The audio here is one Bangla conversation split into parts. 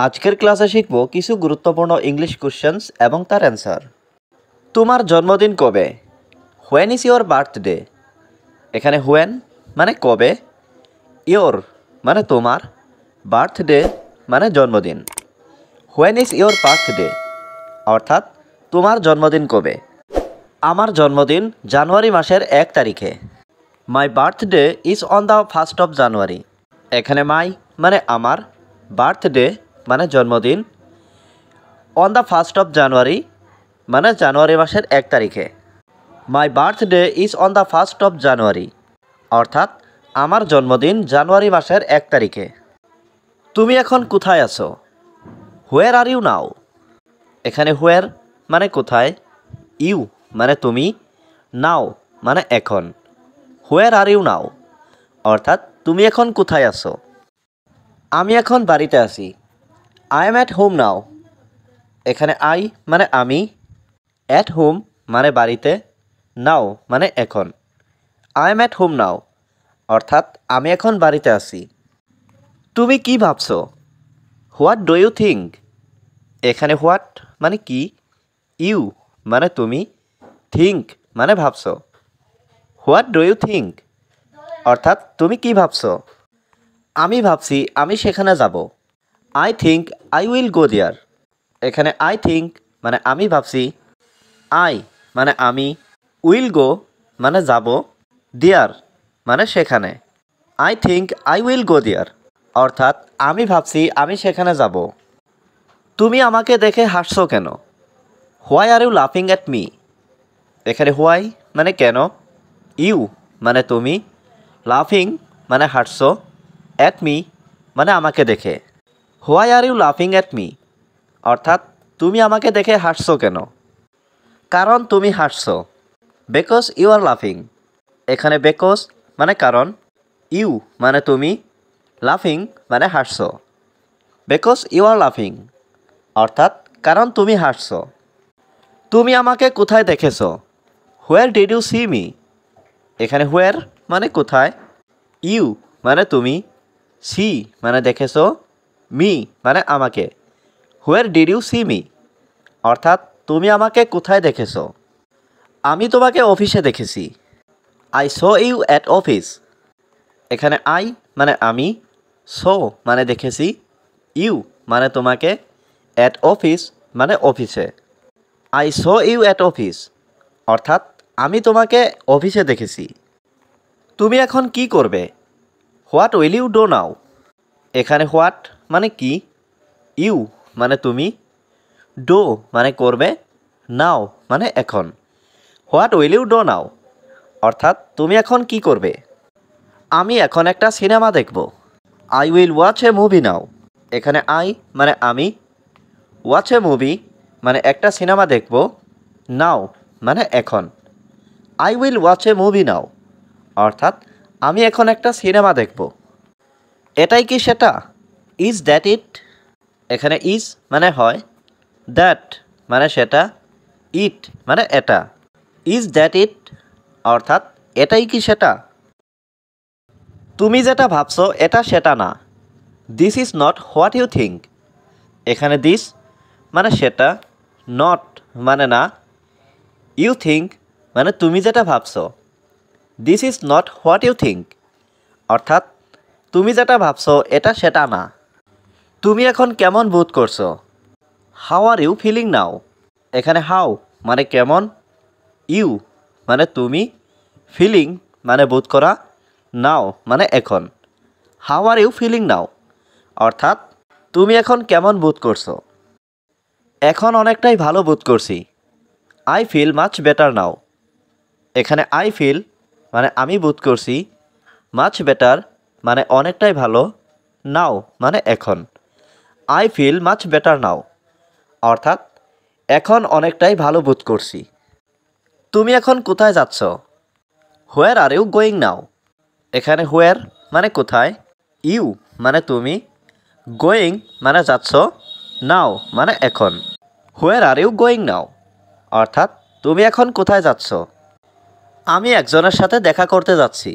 আজকের ক্লাসে শিখব কিছু গুরুত্বপূর্ণ ইংলিশ কোশ্চেন্স এবং তার অ্যান্সার। তোমার জন্মদিন কবে? When is your birthday? এখানে হোয়েন মানে কবে, ইয়োর মানে তোমার, বার্থডে মানে জন্মদিন। হোয়েন ইজ ইয়োর বার্থডে অর্থাৎ তোমার জন্মদিন কবে? আমার জন্মদিন জানুয়ারি মাসের 1 তারিখে। My birthday is on the 1st of January. এখানে মাই মানে আমার, বার্থডে মানে জন্মদিন, on the 1st of January মানে জানুয়ারি মাসের 1 তারিখে। My birthday is on the 1st of January অর্থাৎ আমার জন্মদিন জানুয়ারি মাসের 1 তারিখে। তুমি এখন কোথায় আছো? হোয়ার আর ইউ নাও? এখানে হোয়ার মানে কোথায়, ইউ মানে তুমি, নাও মানে এখন। হোয়ার আর ইউ নাও অর্থাৎ তুমি এখন কোথায় আছো? আমি এখন বাড়িতে আছি। I am at home now. এখানে আই মানে আমি, অ্যাট হোম মানে বাড়িতে, নাও মানে এখন। I am at home now অর্থাৎ আমি এখন বাড়িতে আছি। তুমি কি ভাবছো? What do you think? এখানে হোয়াট মানে কি, ইউ মানে তুমি, থিঙ্ক মানে ভাবছো। হোয়াট ডু ইউ থিঙ্ক অর্থাৎ তুমি কি ভাবছো? আমি ভাবছি আমি সেখানে যাব। I think I will go there. এখানে আই থিঙ্ক মানে আমি ভাবছি, আই মানে আমি, উইল গো মানে যাব, দেয়ার মানে সেখানে। I think I will go there অর্থাৎ আমি ভাবছি আমি সেখানে যাব। তুমি আমাকে দেখে হাসছো কেন? হোয়াই আর ইউ লাফিং অ্যাট মি? এখানে হোয়াই মানে কেন, ইউ মানে তুমি, লাফিং মানে হাসছো, অ্যাট মি মানে আমাকে দেখে। হোয়াই আর ইউ লাফিং অ্যাট মি অর্থাৎ তুমি আমাকে দেখে হাসছো কেন? কারণ তুমি হাসছো। বিকজ ইউ আর লাফিং। এখানে বিকজ মানে কারণ, ইউ মানে তুমি, লাফিং মানে হাসছো। বিকজ ইউ আর লাফিং অর্থাৎ কারণ তুমি হাসছো। তুমি আমাকে কোথায় দেখেছো? Where did you see me? এখানে হোয়ার মানে কোথায়, ইউ মানে তুমি, সি মানে দেখেছো, মি মানে আমাকে। Where did you see me অর্থাৎ তুমি আমাকে কোথায় দেখেছো? আমি তোমাকে অফিসে দেখেছি। I saw you at office. এখানে আই মানে আমি, সো মানে দেখেছি, ইউ মানে তোমাকে, অ্যাট অফিস মানে অফিসে। I saw you at office অর্থাৎ আমি তোমাকে অফিসে দেখেছি। তুমি এখন কি করবে? What will you do now? এখানে হোয়াট মানে কি, ইউ মানে তুমি, ডো মানে করবে, নাও মানে এখন। What will you do now অর্থাৎ তুমি এখন কি করবে? আমি এখন একটা সিনেমা দেখব। I will watch a movie now. এখানে আই মানে আমি, ওয়াচ এ মুভি মানে একটা সিনেমা দেখব, নাও মানে এখন। I will watch a movie now অর্থাৎ আমি এখন একটা সিনেমা দেখব। এটাই কি সেটা? Is that it? এখানে ইজ মানে হয়, দ্যাট মানে সেটা, ইট মানে এটা। ইজ দ্যাট ইট অর্থাৎ এটাই কি সেটা? তুমি যেটা ভাবছো এটা সেটা না। This is not what you think. এখানে দিস মানে সেটা, নট মানে না, ইউ থিঙ্ক মানে তুমি যেটা ভাবছো। This is not what you think অর্থাৎ তুমি যেটা ভাবছো এটা সেটা না। তুমি এখন কেমন বোধ করছো? How are you feeling now? এখানে হাউ মানে কেমন, ইউ মানে তুমি, ফিলিং মানে বোধ করা, নাও মানে এখন। How are you feeling now অর্থাৎ তুমি এখন কেমন বোধ করছো? এখন অনেকটাই ভালো বোধ করছি। I feel much better now. এখানে আই ফিল মানে আমি বোধ করছি, মাচ বেটার মানে অনেকটাই ভালো, নাও মানে এখন। I feel much better now অর্থাৎ এখন অনেকটাই ভালো বোধ করছি। তুমি এখন কোথায় যাচ্ছ? হোয়ার আর ইউ গোয়িং নাও? এখানে হোয়ার মানে কোথায়, ইউ মানে তুমি, গোয়িং মানে যাচ্ছ, নাও মানে এখন। হোয়ার আর ইউ গোয়িং নাও অর্থাৎ তুমি এখন কোথায় যাচ্ছ? আমি একজনের সাথে দেখা করতে যাচ্ছি।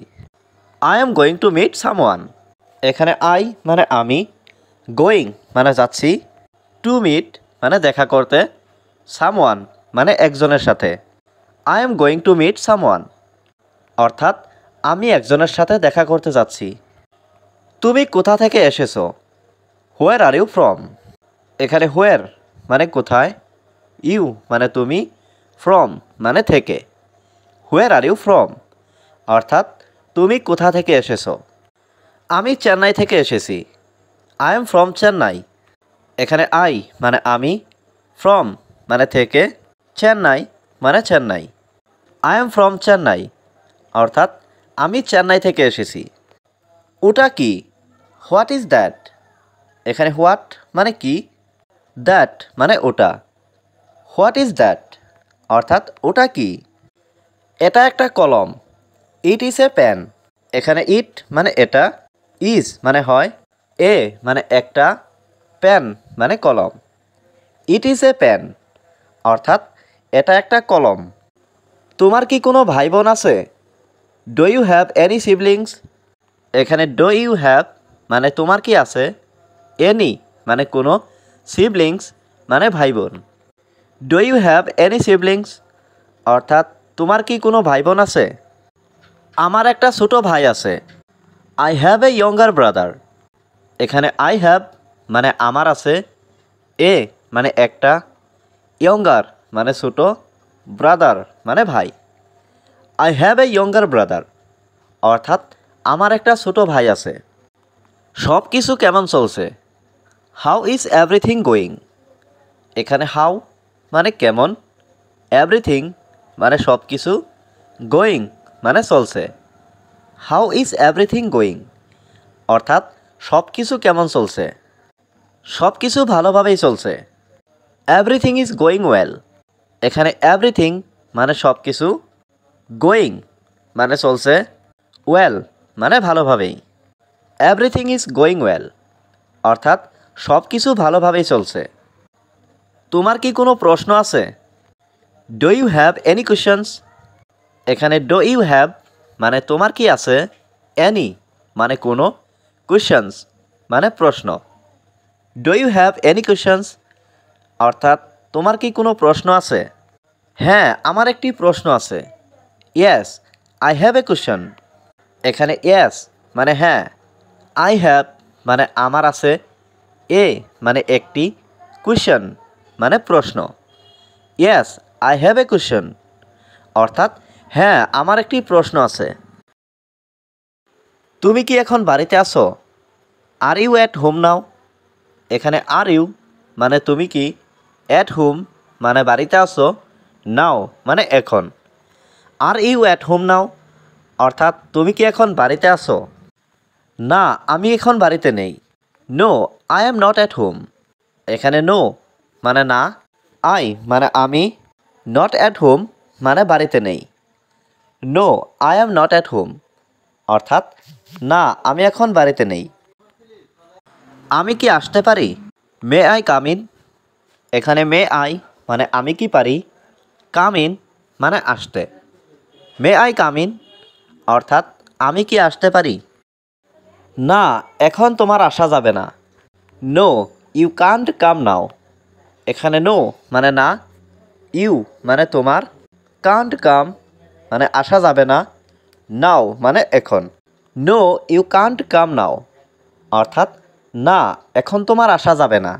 I am going to meet someone. এখানে আই মানে আমি, গোয়িং মানে যাচ্ছি, টু মিট মানে দেখা করতে, সামওয়ান মানে একজনের সাথে। I am going to meet someone অর্থাৎ আমি একজনের সাথে দেখা করতে যাচ্ছি। তুমি কোথা থেকে এসেছো? হোয়ার আর ইউ ফ্রম? এখানে হোয়ার মানে কোথায়, ইউ মানে তুমি, ফ্রম মানে থেকে। হোয়ার আর ইউ ফ্রম অর্থাৎ তুমি কোথা থেকে এসেছো। আমি চেন্নাই থেকে এসেছি। I am from Chennai. এখানে আই মানে আমি, ফ্রম মানে থেকে, চেন্নাই মানে Chennai. I am from Chennai অর্থাৎ আমি চেন্নাই থেকে এসেছি। ওটা কি? What is that? এখানে হোয়াট মানে কি, দ্যাট মানে ওটা। হোয়াট ইজ দ্যাট অর্থাৎ ওটা কি? এটা একটা কলম। It is a pen. এখানে ইট মানে এটা, ইজ মানে হয়, এ মানে একটা, পেন মানে কলম। ইট ইজ এ পেন অর্থাৎ এটা একটা কলম। তোমার কি কোনো ভাই বোন আছে? Do you have any siblings? এখানে ডু ইউ হ্যাভ মানে তোমার কি আছে, এনি মানে কোনো, সিবলিংস মানে ভাই বোন। Do you have any siblings অর্থাৎ তোমার কি কোনো ভাই বোন আছে? আমার একটা ছোট ভাই আছে। I have a younger brother. এখানে আই হ্যাভ মানে আমার আছে, এ মানে একটা, ইয়ঙ্গার মানে ছোট, ব্রাদার মানে ভাই। I have a younger brother অর্থাৎ আমার একটা ছোট ভাই আছে। সব কিছু কেমন চলছে? How is everything going? এখানে হাউ মানে কেমন, এভরিথিং মানে সব কিছু, গোয়িং মানে চলছে। হাউ ইজ এভরিথিং গোয়িং অর্থাৎ সব কিছু কেমন চলছে। সব কিছু ভালোভাবেই চলছে। Everything is going well. এখানে এভরিথিং মানে সব কিছু, গোয়িং মানে চলছে, ওয়েল মানে ভালোভাবেই। এভরিথিং ইজ গোয়িং ওয়েল অর্থাৎ সব কিছু ভালোভাবেই চলছে। তোমার কি কোনো প্রশ্ন আছে? Do you have any questions? এখানে ডু ইউ হ্যাভ মানে তোমার কি আছে, এনি মানে কোনো, কোয়েশ্চনস মানে প্রশ্ন। Do you have any questions অর্থাৎ তোমার কি কোনো প্রশ্ন আছে? হ্যাঁ, আমার একটি প্রশ্ন আছে। Yes I have a question. এখানে ইয়েস মানে হ্যাঁ, আই হ্যাভ মানে আমার আছে, এ মানে একটি, কোয়েশ্চন মানে প্রশ্ন। Yes I have a question অর্থাৎ হ্যাঁ, আমার একটি প্রশ্ন আছে। তুমি কি এখন বাড়িতে আছো? Are you at home now? এখানে আর ইউ মানে তুমি কি, অ্যাট হোম মানে বাড়িতে আছো, নাও মানে এখন। Are you at home now অর্থাৎ তুমি কি এখন বাড়িতে আছো? না, আমি এখন বাড়িতে নেই। No I am not at home. এখানে নো মানে না, আই মানে আমি, নট অ্যাট হোম মানে বাড়িতে নেই। No I am not at home অর্থাৎ না, আমি এখন বাড়িতে নেই। আমি কি আসতে পারি? May I come in? এখানে মে আই মানে আমি কি পারি, কাম ইন মানে আসতে। মে আই কাম ইন অর্থাৎ আমি কি আসতে পারি? না, এখন তোমার আসা যাবে না। নো ইউ কান্ট কাম নাও। এখানে নো মানে না, ইউ মানে তোমার, কান্ট কাম মানে আসা যাবে না, নাও মানে এখন। নো ইউ কান্ট কাম নাও অর্থাৎ না, এখন তোমার আসা যাবে না।